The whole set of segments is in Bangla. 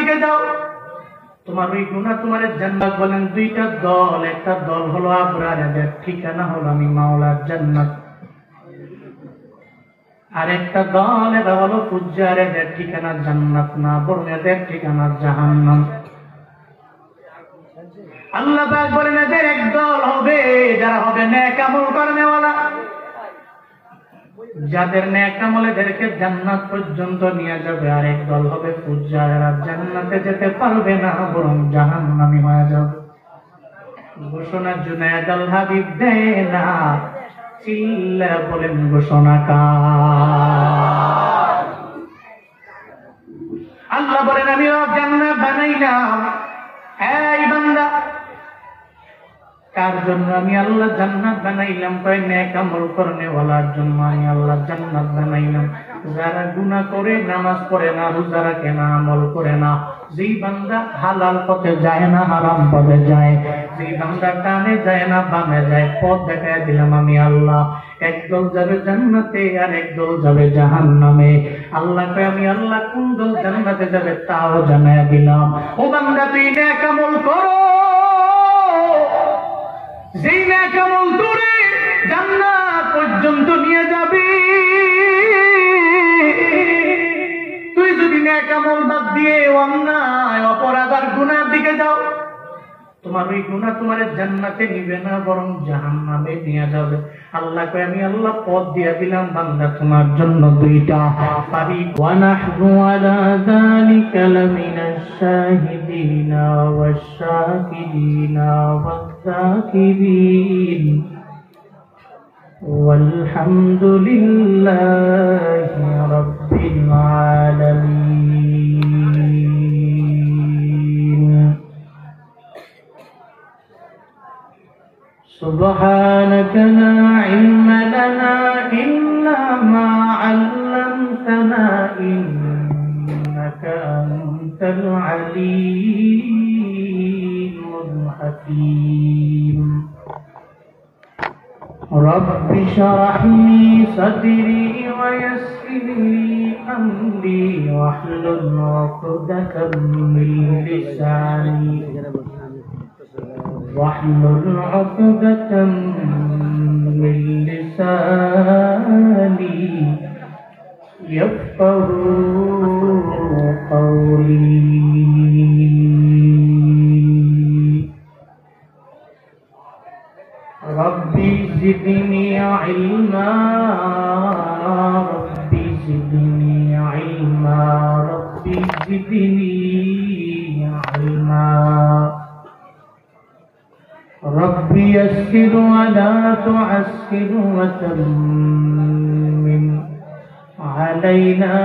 দিকে যাও, তোমার ওই গুনাহ তোমার জান্নাত। বলেন দুইটা দল, একটা দল হলো আবরার, এদের ঠিকানা হলো আমি মাওলার জান্নাত। আর একটা দল এরা হলো ফুজ্জার, এদের ঠিকানা জান্নাত না, বরং এদের ঠিকানা জাহান্নাম। আল্লাহ পাক বলেন এদের এক দল হবে যারা হবে নেক আমল করেনেওয়ালা, যাদের নেক আমল এদেরকে জান্নাত পর্যন্ত নিয়ে যাবে। আর এক দল হবে ফুজ্জার, এরা জান্নাতে যেতে পারবে না, বরং জাহান্নামী হয়ে যাবে। ঘোষণা জুনায়েদ আল হাবিব দেয় না, চিল্লা বলেন ঘোষণা কার? আল্লাহ বলেন আমি জান্নাত বানাইলাম। এই বান্দা, কার জন্য আমি আল্লাহ জান্নাত বানাইলাম? কয় নেক আমল করেনেওয়ালার জন্য আমি আল্লাহ জান্নাত বানাইলাম। যারা গুনাহ করে, নামাজ পড়ে না, রোজা রাখে না, আমল করে না, যেই বান্দা হালাল পথে যায় না, হারাম পথে যায়, যেই বান্দা ডানে যায় না বামে যায়, পথ দেখায় দিলাম আমি আল্লাহ। একদল যাবে জান্নাতে আর একদল যাবে জাহান্নামে। আল্লাহ কয় আমি আল্লাহ কোন দল জান্নাতে যাবে তাও জানায় দিলাম। ও বান্দা তুই নেক আমল করো, যেই নেক আমল তোরে জান্নাত পর্যন্ত নিয়ে যাবে। তুই যদি নেক আমল বাদ দিয়ে অন্যায় অপরাধ আর গুনাহের দিকে যাও, তোমার ওই গুনাহ তোমার জান্নাতে নিবে না, বরং জাহান্নামে নিয়ে যাবে। আল্লাহ কয় আমি আল্লাহ পথ দিয়ে দিলাম বান্দা তোমার জন্য দুইটা। ওয়া নাহনু আলা যালিকা লামিনাশ শাহিদিনা ওয়াশ শাকিরিনা ওয়াজ-যাকিরিন ওয়ালহামদুলিল্লাহি রাব্বিল আলামিন। سبحانك لا علم لنا إلا ما علمتنا إنك أنت العليم الحكيم رب اشرح لي صدري ويسر لي أمري واحلل عقدة من لساني واحلل عقدة من لساني يفقهوا قولي ربي زدني علما ربي زدني علما ربي زدني علما ربي يسر ولا تعسر وتمم علينا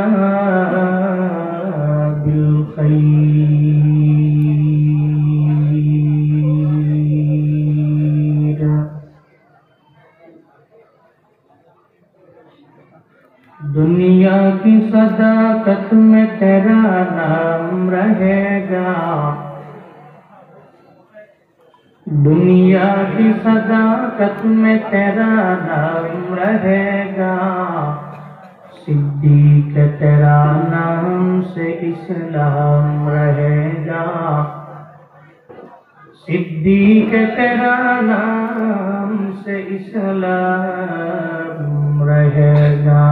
بالخير दुनिया की सदाकत में तेरा नाम रहेगा दुनिया की सदाकत में तेरा नाम रहेगा सिद्दीक तेरा नाम से इस्लाम रहेगा सिद्दीक तेरा नाम से इस्लाम रहेगा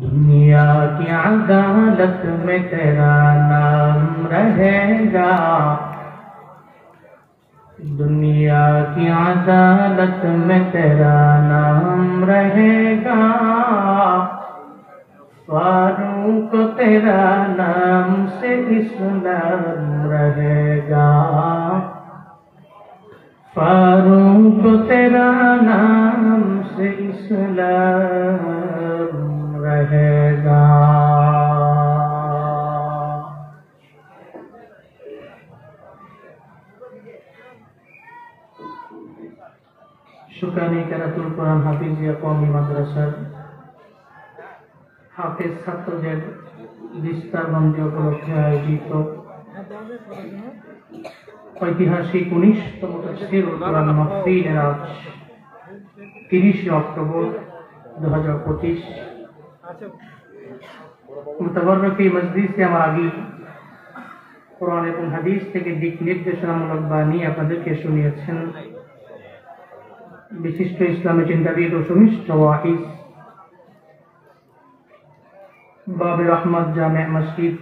दुनिया की अदालत में तेरा नाम रहेगा दुनिया की अदालत में तेरा नाम रहेगा फारूक तेरा नाम से इस्लाम रहेगा फारूक तेरा नाम से इस्लाम रहेगा शुक्रानी करातुल कुरान हाफिजिया कौमी माद्रासार हाफिज ছাত্রদের বিস্তার বন্ধ উপলক্ষে আয়োজিত ঐতিহাসিক 19তম তাফসীরুল কুরআন মাহফিলের আজ 30 অক্টোবর 2025 মুতাবাররক এই মজলিসে আমার আগে কোরআন এবং হাদিস থেকে দিক নির্দেশনামূলক বাণী আপনাদেরকে শুনিয়েছেন বিশিষ্ট ইসলামী চিন্তাবিদ ও সুনিষ্ঠ ওয়াইজ বাবের আহমদ জামে মসজিদ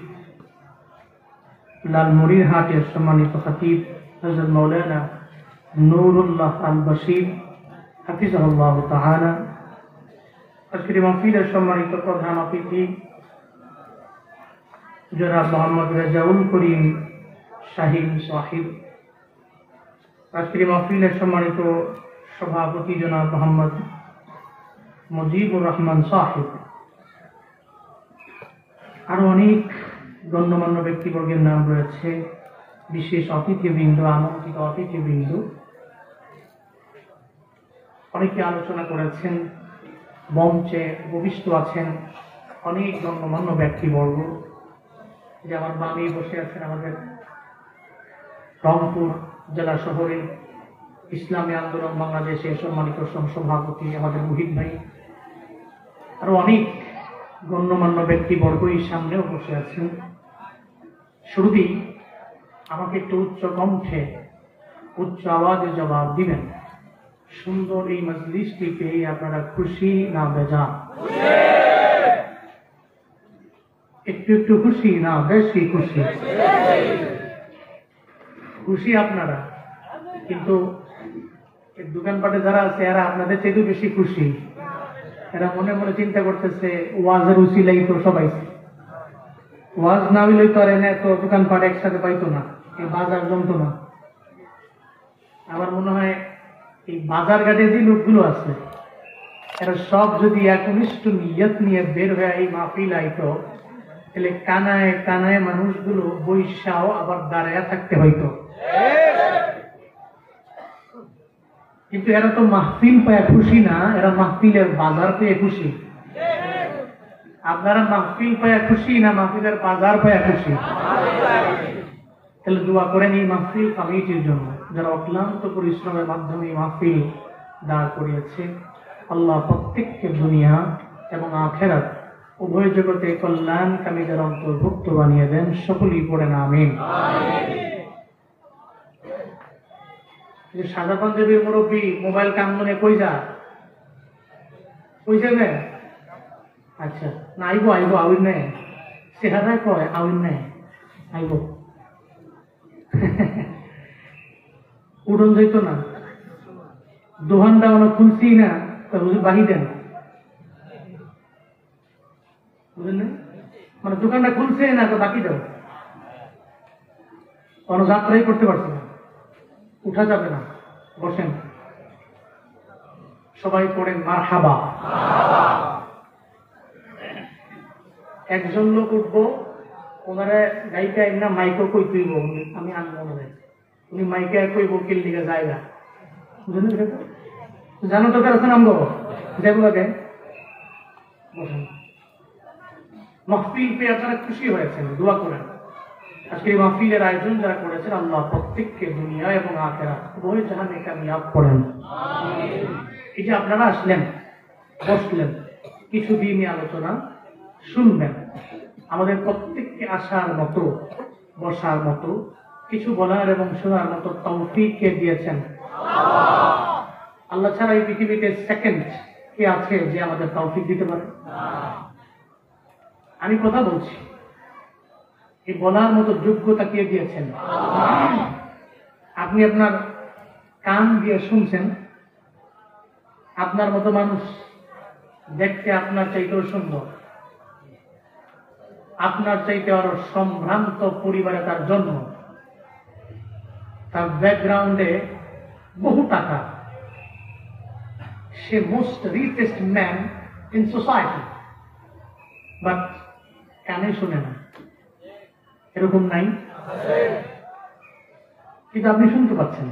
লালমনিরহাটের সম্মানিত খতিব হযরত মাওলানা নূরুল্লাহ আল বশীর হাফিজাহুল্লাহ তাআলা। আজকের মাহফিলের সম্মানিত প্রধান অতিথি জনাব মোহাম্মদ রেজাউল করিম শাহীন সাহিব। আজকের মাহফিলের সম্মানিত সভাপতি জনাব মোহাম্মদ মুজিবুর রহমান সাহিব। আরো অনেক গণ্যমান্য ব্যক্তিবর্গের নাম রয়েছে, বিশেষ অতিথিবৃন্দ, আমন্ত্রিত অতিথিবৃন্দ। অনেকে আলোচনা করেছেন, মঞ্চে উপবিষ্ট আছেন অনেক গণ্যমান্য ব্যক্তিবর্গ। যে আমার বামে বসে আছেন আমাদের রংপুর জেলা শহরে ইসলামী আন্দোলন বাংলাদেশের সম্মানিত সভাপতি আমাদের মুহিত ভাই। আরো অনেক গণ্যমান্য ব্যক্তিবর্গ এই সামনেও বসে আছেন। শুরুতেই আমাকে একটু উচ্চ কণ্ঠে উচ্চ আওয়াজে জবাব দিবেন, সুন্দর এই মজলিসটি পেয়ে আপনারা খুশি না বেজার? একটু একটু খুশি না বেশি খুশি? খুশি আপনারা, কিন্তু দোকানপাটে যারা আছে এরা আপনাদের চেয়ে বেশি খুশি। এরা মনে মনে চিন্তা করতেছে ওয়াজের উসিলাই তো সবাই, ওয়াজ না হইলে তো আর এনে তো দোকানপাট একসাথে পাইতো না, এই বাজার জমতো না। আমার মনে হয় এই বাজার ঘাটে যে লোকগুলো আছে এরা সব যদি একনিষ্ঠ নিয়ত নিয়ে বের হয়ে এই মাহফিল আইতো, তাহলে কানায় কানায় মানুষগুলো বৈশাও আবার দাঁড়ায় থাকতে হইতো। কিন্তু এরা তো মাহফিল পেয়ে খুশি না, এরা মাহফিলের বাজার পেয়ে খুশি। আপনারা মাহফিল পেয়ে খুশি না মাহফিলের বাজার পেয়ে খুশি? তাহলে দোয়া করেন এই মাহফিল কমিটির জন্য, যারা অক্লান্ত পরিশ্রমের মাধ্যমে এই মাহফিল দাঁড় করিয়েছে। আল্লাহ প্রত্যেককে দুনিয়া এবং আখিরাত উভয় জগতে কল্যাণকামীদের অন্তর্ভুক্ত বানিয়ে দেন। সকলেই পড়েন আমিন। সাদা পাঞ্জাবির মুরব্বী মোবাইল কান্দনে কই যা, কই যাবে? আচ্ছা না, আইব আইব, আউন নেই চেহারায় কয় আউন নেই, আইব। উড়ন যাইত না, দোকানটা মানে খুলছি না, হুজুর বাহি দেন, বুঝলেন? মানে দোকানটা খুলছে না তো বাকি দাও, কোনো যাত্রাই করতে পারছে না, উঠা যাবে না, বসেন। সবাই পড়েন মারহাবা। একজন লোক উঠবো, ওনারা গাইতে না মাইকো কই তুইব, আমি আনবো না, উনি মাইকে কইব কিল দিকে জায়গা, বুঝলেন? জানো তো কারণ নামবো যেগুলোকে বসেন। মাহফিল পেয়ে আপনারা খুশি হয়েছেন, দোয়া করেন। আজকে এই মাহফিলের আয়োজন যারা করেছেন আল্লাহ প্রত্যেককে দুনিয়া এবং আখিরাত উভয় জাহানে কামিয়াব করেন। এই যে আপনারা আসলেন, বসলেন, কিছু দিনই আলোচনা শুনবেন, আমাদের প্রত্যেককে আসার মতো, বসার মতো, কিছু বলার এবং শোনার মতো তৌফিক কে দিয়েছেন? আল্লাহ ছাড়া এই পৃথিবীতে সেকেন্ড কে আছে যে আমাদের তৌফিক দিতে পারে? আমি কথা বলছি, এই বলার মতো যোগ্যতা কে দিয়েছেন? আপনি আপনার কান দিয়ে শুনছেন, আপনার মতো মানুষ দেখতে আপনার চাইতেও সুন্দর, আপনার চাইতে আরো সম্ভ্রান্ত পরিবারে তার জন্ম, তার ব্যাকগ্রাউন্ডে বহু টাকা, সে most richest man in society, but কানে শুনে না, এরকম নাই? কিন্তু আপনি শুনতে পাচ্ছেন।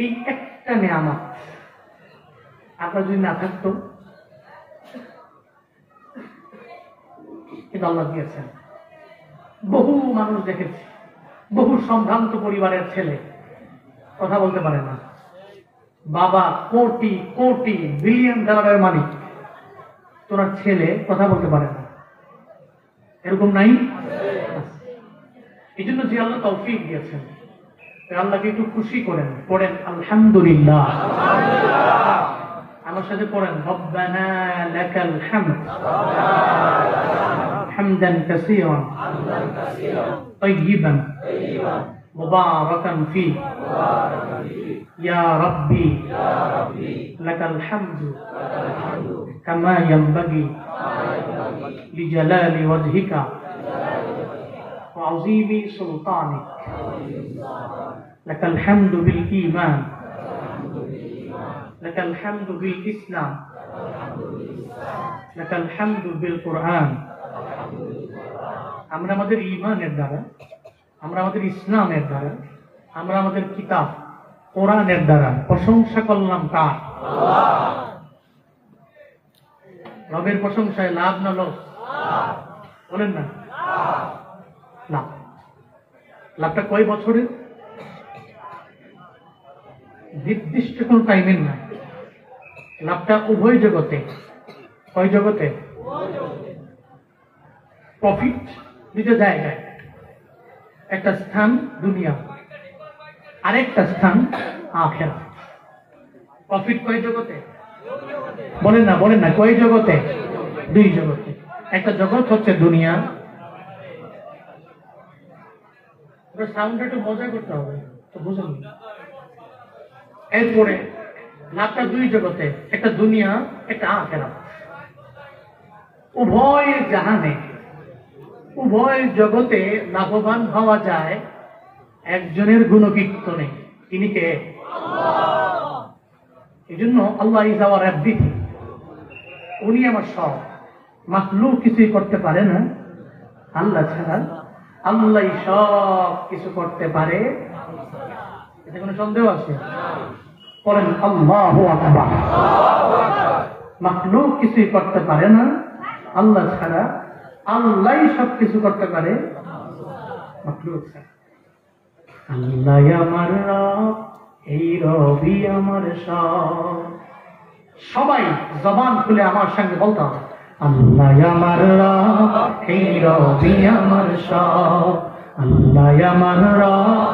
এই একটা নেয়ামত আপনার যদি না থাকতো, কিন্তু আল্লাহ দিয়েছেন। বহু মানুষ দেখেছি, বহু সম্ভ্রান্ত পরিবারের ছেলে কথা বলতে পারে না, বাবা কোটি কোটি বিলিয়ন ডলারের মালিক, তোরা ছেলে কথা বলতে পারে না, এরকম নাই? এই জন্য যে আল্লাহ তৌফিক দিয়েছেন, আল্লাহকে একটু খুশি করেন, পড়েন আলহামদুলিল্লাহ। আমার সাথে পড়েন রব্বানা লাকাল হামদ হামদান কাসীরান তাইয়িবান মুবারাকান ফি ইয়া রাব্বি লাকাল হামদু কামা ইয়ানবাগি লিজালালি ওয়াজহিকা ওয়া আযীমি সুলতানিক লাকাল হামদু বিল ঈমান লাকাল হামদু বিল ইসলাম লাকাল হামদু বিল কুরআন। আমরা আমাদের ঈমানের দ্বারা, আমরা আমাদের ইসলামের দ্বারা, আমরা আমাদের কিতাব কোরআনের দ্বারা প্রশংসা করলাম কার? রবের প্রশংসায় লাভ না লস? বলেন না লাভ। লাভটা কয় বছরের? নির্দিষ্ট কোন টাইমের নাই। লাভটা উভয় জগতে। কয় জগতে? প্রফিট দুটো জায়গায়, একটা স্থান দুনিয়া, আরেকটা স্থান আখিরাত। প্রফিট কয় জগতে? বলেন না, বলেন না, কয় জগতে? দুই জগতে। একটা জগৎ হচ্ছে দুনিয়া, সাউন্ডটা একটু মজা করতে হবে তো, বুঝুন। এরপরে লাভটা দুই জগতে, একটা দুনিয়া, একটা আখিরাত। উভয় জাহানে, উভয় জগতে লাভবান হওয়া যায় একজনের গুণকীর্তনে। তিনি কে? এই জন্য আল্লাহ ইজ আওয়ার এভরিথিং, উনি আমার সব। মাখলুক কিছুই করতে পারে না আল্লাহ ছাড়া, আল্লাহ সব কিছু করতে পারে। এতে কোনো সন্দেহ আছে? বলেন আল্লাহু আকবার। মাখলুক কিছুই করতে পারে না আল্লাহ ছাড়া, আল্লাহ সব কিছু করতে পারে মাখলুক ছাড়া। আল্লাহ আমার রব, এই রবি আমার সব। সবাই জবান খুলে আমার সঙ্গে বলতে হবে, আল্লাহ আমার রব, এই রবি আমার সব। আল্লাহ আমার রব,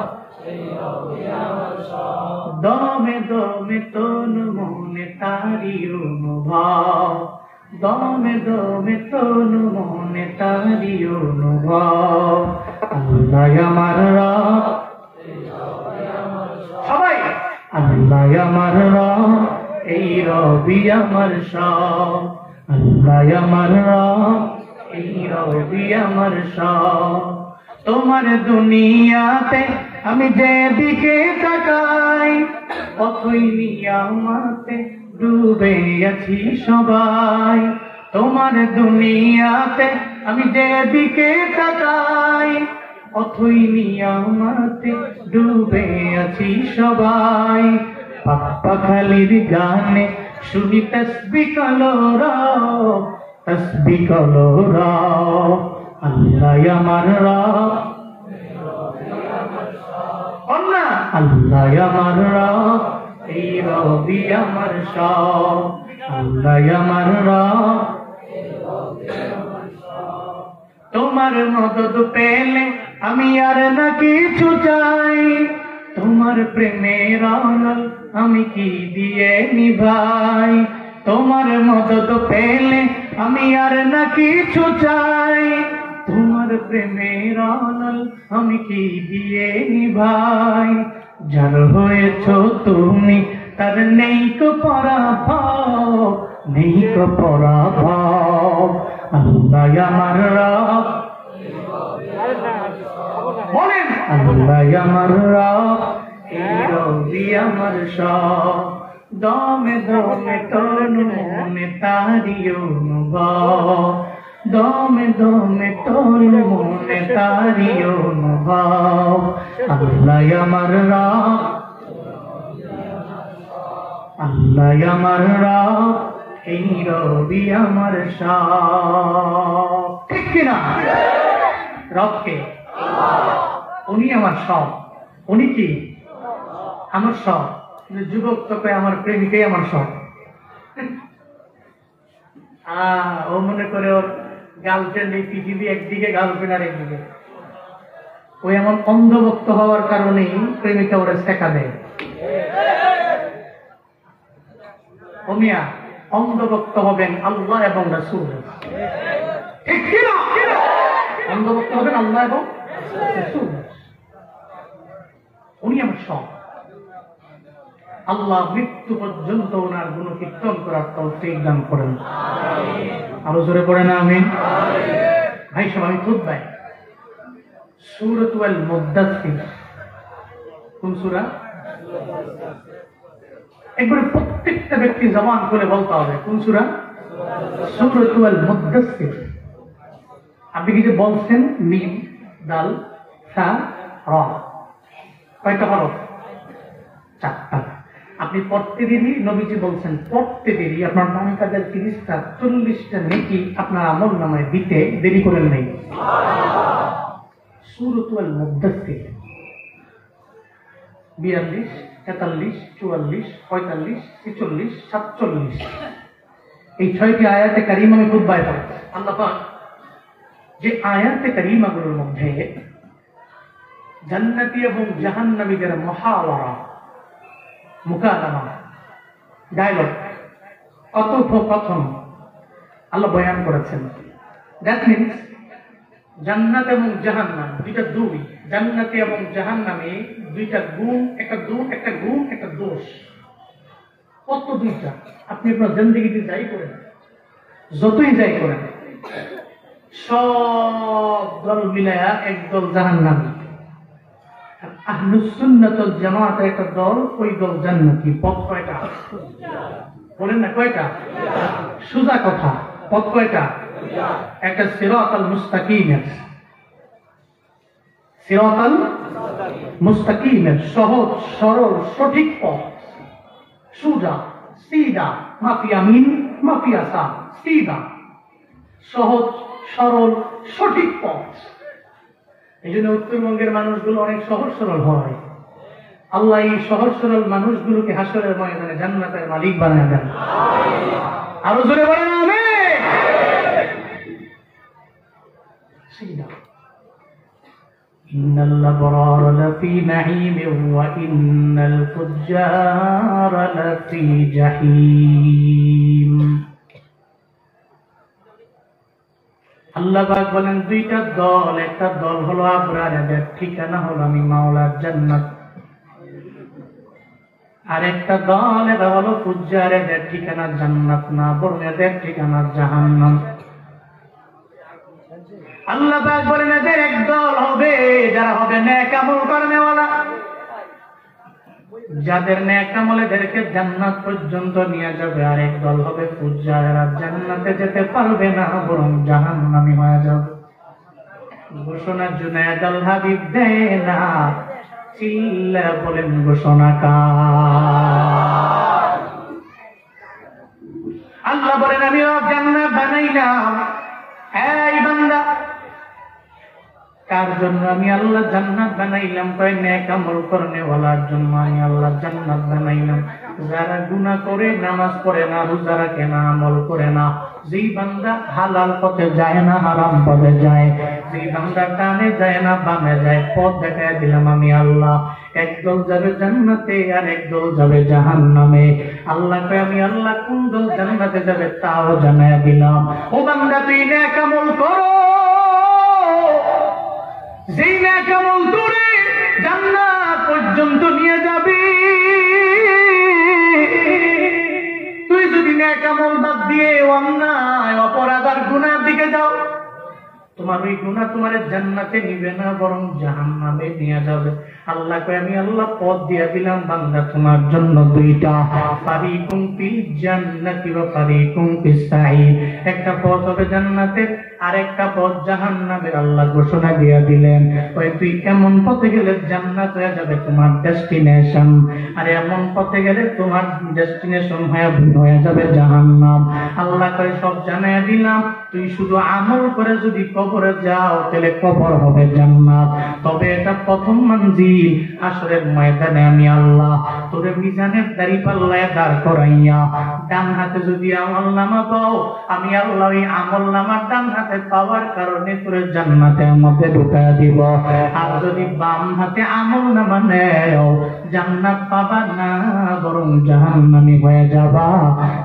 দমে দমে তন মনে তারি অনুভব, দমে দমে তন মনে তারি অনুভব। আল্লাহ আমার রব, সবাই আল্লাহ আমার রব, এই রবি আমার সব। আল্লাহ আমার রব, এই রবি আমার সব। তোমার দুনিয়াতে আমি যেদিকে তাকাই, অথই নিয়ামতে ডুবে আছি সবাই। তোমার দুনিয়াতে আমি যেদিকে তাকাই, অথই নিয়ামতে ডুবে আছি সবাই। পাখালির গানে শুনি তসবিহ কলরাও, তসবিহ কলরাও। আল্লাহ আমার রব, আল্লাহ আমার রব, এই রবি আমার সব। আল্লাহ আমার রব, তোমার মদদ পেলে আমি আর না কিছু চাই। তোমার প্রেমের আনল আমি কি দিয়ে নিভাই। তোমার মদদ পেলে আমি আর না কিছু চাই। তোমার প্রেমের আনল আমি কি দিয়ে নিভাই। যার হয়েছ তুমি তার নেই কো পরাভব, নেই কো পরাভব। আল্লাহ আমার রব, বলেন আল্লাহ আমার রব, এই রবি আমার সব। দমে দমে তন মনে তারি অনুভব, দমে দমে তন মনে তারি অনুভব। আল্লাহ আমার রব, আল্লাহ আমার রব, এই রবি আমার সব। ঠিক কিনা? রবকে, উনি আমার সব। উনি কি? আমার সব। যুবক তোকে আমার প্রেমিকাই আমার সব। ও মনে করে ওর গার্লফ্রেন্ড এই পৃথিবী একদিকে, গার্লফ্রেন্ড আর একদিকে। ওই এমন অন্ধভক্ত হওয়ার কারণেই প্রেমিকা ওরা শেখা দেয়। ও মিয়া, অন্ধভক্ত হবেন আল্লাহ এবং রাসূল, ঠিক কিনা? অন্ধভক্ত হবেন আল্লাহ এবং রাসূল। উনি আমার সব। আল্লাহ মৃত্যু পর্যন্ত ওনার গুণ কীর্তন করার তৌফিক দান করেন। আরো জোরে পড়েন আমিন। ভাই সব, আমি খুতবায় সূরাতুল মুদ্দাসসির, কোন সূরা? একবারে প্রত্যেকটা ব্যক্তি জবান করে বলতে হবে কোন সূরা? সূরাতুল মুদ্দাসসির। আপনি কি যে বলছেন মিম দাল সা রা, কয়টা হরফ? 4টা। আপনি পড়তে দেরি, নবীজি বলছেন পড়তে দেরি আপনার নামে কাজের 30টা 40টা নেকি আপনার আমল নামায় দিতে দেরি করেন নাই। সূরাতুল মুদ্দাসসির 42, 43, 44, 45, 46, 47 এই 6টি আয়াতে কারিমা আমি খুতবায় পড়েছি। আল্লাহ পাক যে আয়াতে কারিমাগুলোর মধ্যে জান্নাতি এবং জাহান্নামীদের মুহাওয়ারা, মুকালামা, ডায়লগ, কথোপকথন আল্লাহ বয়ান করেছেন। দ্যাট মিনস জান্নাত এবং জাহান্নাম দুইটা দুই, জান্নাতি এবং জাহান্নামে দুইটা গুণ, একটা গুণ একটা দোষ। কত দুইটা? আপনি আপনার জিন্দেগিতে যাই করেন, যতই যাই করেন, সব দল মিলায়া একদল জাহান্নামী। আহলুস সুন্নাত ওয়াল জামাতের একটা দল, ওই দল জান্নাতি। পথ কয়টা? বলেন না কয়টা? সোজা কথা, পথ কয়টা? একটা সিরাতাল মুস্তাকিমের, সিরাতাল মুস্তাকিমের সহজ সরল সঠিক পথ, সোজা সিধা, মাফিয়া মিন মাফিয়া সা, সিধা সহজ সরল সঠিক পথ। এই জন্য উত্তরবঙ্গের মানুষগুলো অনেক সহজ সরল হয়। আল্লাহ এই সহজ সরল মানুষগুলোকে হাসরের ময়দানে জান্নাতের মালিক বানায় দেন। আরো জোরে বলেন আমিন। ইন্নাল আবরারা লাফি নাঈমিন ওয়া ইন্নাল ফুজ্জারা লাফি জাহিম। আল্লাহ পাক বলেন দুইটা দল, একটা দল হলো আবরার, এদের ঠিকানা হলো আমি মাওলার জান্নাত। আর একটা দল এরা হলো ফুজ্জার, এদের ঠিকানা জান্নাত না, বরং এদের ঠিকানা জাহান্নাম। আল্লাহ পাক বলেন এদের এক দল হবে যারা হবে নেক আমল করেনেওয়ালা, যাদের নেক আমল এদেরকে জান্নাত পর্যন্ত নিয়ে যাবে। আর এক দল হবে ফুজ্জার, এরা জান্নাতে যেতে পারবে না, বরং জাহান্নামী হয়ে যাবে। ঘোষণা জুনায়েদ আল হাবিব দেয় না, চিল্লা বলেন ঘোষণা কার? আল্লাহ বলেন আমি জান্নাত বানাইলাম। এই বান্দা, কার জন্য আমি আল্লাহ জান্নাত বানাইলাম? কয় নেক আমল করনেওয়ালার জন্য আমি আল্লাহ জান্নাত বানাইলাম। যারা গুনাহ করে, নামাজ পড়ে না, রোজা রাখে না, আমল করে না, যেই বান্দা হালাল পথে যায় না, হারাম পথে যায়, যেই বান্দা ডানে যায় না বামে যায়, পথ দেখায় দিলাম আমি আল্লাহ। একদল যাবে জান্নাতে আর একদল যাবে জাহান্নামে। আল্লাহ কয় আমি আল্লাহ কোন দল জান্নাতে যাবে তাও জানায় দিলাম। ও বান্দা তুই নেক আমল করো, যেই নেক আমল তোরে জান্নাত পর্যন্ত নিয়ে যাবে। তুই যদি নেক আমল বাদ দিয়ে অন্যায় অপরাধ আর গুনার দিকে যাও, তোমার ওই গুনাহ তোমার জান্নাতে নিবে না, বরং জাহান্নামে নিয়ে যাবে। আল্লাহ কয় আমি আল্লাহ পথ দিয়ে দিলাম বান্দা তোমার জন্য দুইটা, ফারিকুম ফিল জান্নাতি ওয়া ফারিকুম ফিস সাঈর। একটা পথ হবে জান্নাতের, আর একটা পথ জাহান্নামের। আল্লাহ ঘোষণা দিয়ে দিলেন ওই তুই এমন পথে গেলে জান্নাত হয়ে যাবে তোমার ডেস্টিনেশন, আর এমন পথে গেলে তোমার ডেস্টিনেশন হয়ে যাবে জাহান্নাম। আল্লাহ কয় সব জানাইয়া দিলাম, তুই শুধু আমল করে যদি কবরে যাও তাহলে কবর হবে জান্নাত। তবে এটা প্রথম মঞ্জিল, হাসরের ময়দানে আমি আল্লাহ তোরে মিজানের দাড়ি পাল্লায় দাঁড় করাইয়া ডান হাতে যদি আমল নামা পাও, আমি আল্লাহ ওই আমল নামা ডান হাতে পাওয়ার কারণে তোরে জান্নাতের মধ্যে ঢুকায় দিব। আর যদি বাম হাতে আমল নামা নেও, জান্নাত পাবা না, বরং জাহান্নামী হয়ে যাবা।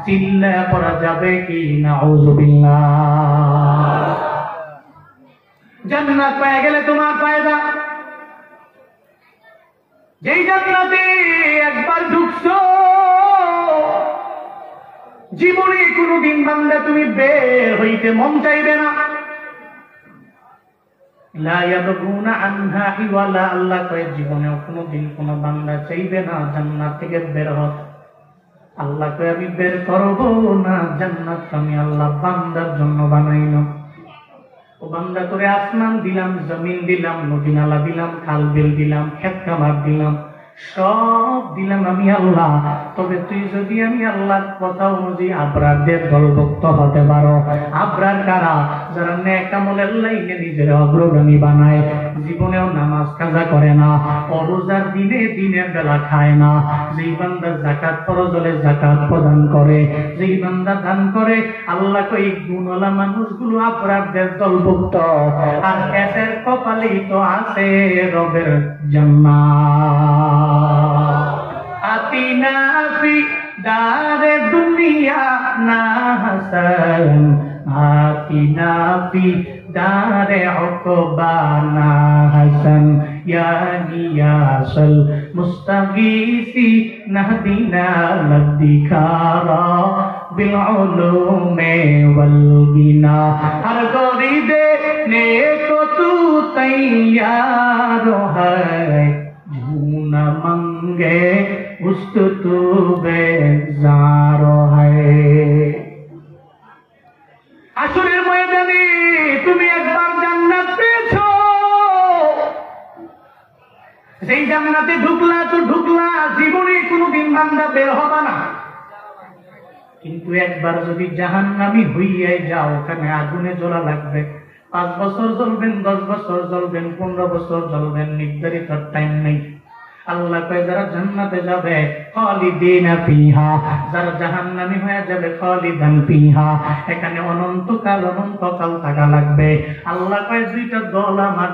চিল্লা পড়া যাবে কি নাউযুবিল্লাহ। জান্নাত পেয়ে গেলে তোমার ফায়দা। যেই জান্নাতে একবার ঢুকছো, জীবনে কোনদিন বান্দা তুমি বের হইতে মন চাইবে না। লা ইয়াবগুনা আনহা হিওয়ালা, আল্লাহ কয় জীবনেও কোনদিন কোন বান্দা চাইবে না জান্নাত থেকে বের হতে। আল্লাহ কয় আমি বের করবো না, জান্নাত আমি আল্লাহ বান্দার জন্য বানাইলাম। ও বান্দা করে আসমান দিলাম, জমিন দিলাম, নদী নালা দিলাম, খাল বিল দিলাম, ক্ষেত খামার দিলাম, সব দিলাম আমি আল্লাহ। তবে তুই যদি আমি আল্লাহর কথা অনুযায়ী আবরারদের দলভুক্ত হতে পারো। আবরার কারা? যারা নেক আমলের লাইনে নিজের অগ্রগামী বানায়, জীবনেও নামাজ কাজা করে না, রোজার দিনে দিনের বেলা খায় না, যেই বান্দা যাকাত ফরজ হলে যাকাত প্রদান করে, যেই বান্দা দান করে, আল্লাহ কই গুণওয়ালা মানুষগুলো আবরারদের দলভুক্ত। আর এসের কপালেই তো আছে রবের জান্নাত। আতিনা ফি দারে দুনিয়া না হাসান, আতিনা ফি দারে উকবা না হাসান, ইয়া নিয়াসল মুস্তাগীসি নাহদিনা লদ্দিখারা বিল উলুমে ওয়াল গিনা। হর গরিবে নেকো তু তৈয়ার হ্যায়, না মঙ্গে উস্তো তু বেজার হ্যায়। আসরের ময়দানে তুমি একবার জান্নাত পেয়েছো, সেই জান্নাতে ঢুকলা তো ঢুকলা, জীবনে কোনোদিন বান্দা বের হবা না। কিন্তু একবার যদি জাহান্নামী হইয়াই যাও, ওখানে আগুনে জ্বলা লাগবে। 5 বছর জ্বলবেন, 10 বছর জ্বলবেন, 15 বছর জ্বলবেন, নির্ধারিত টাইম নেই। আল্লাহ কয় যারা জান্নাতে যাবে খালিদিনা ফিহা, যারা জাহান্নামী হয়ে যাবে খালিদান ফিহা, এখানে অনন্তকাল থাকা লাগবে। আল্লাহ কয় দুইটা দল আমার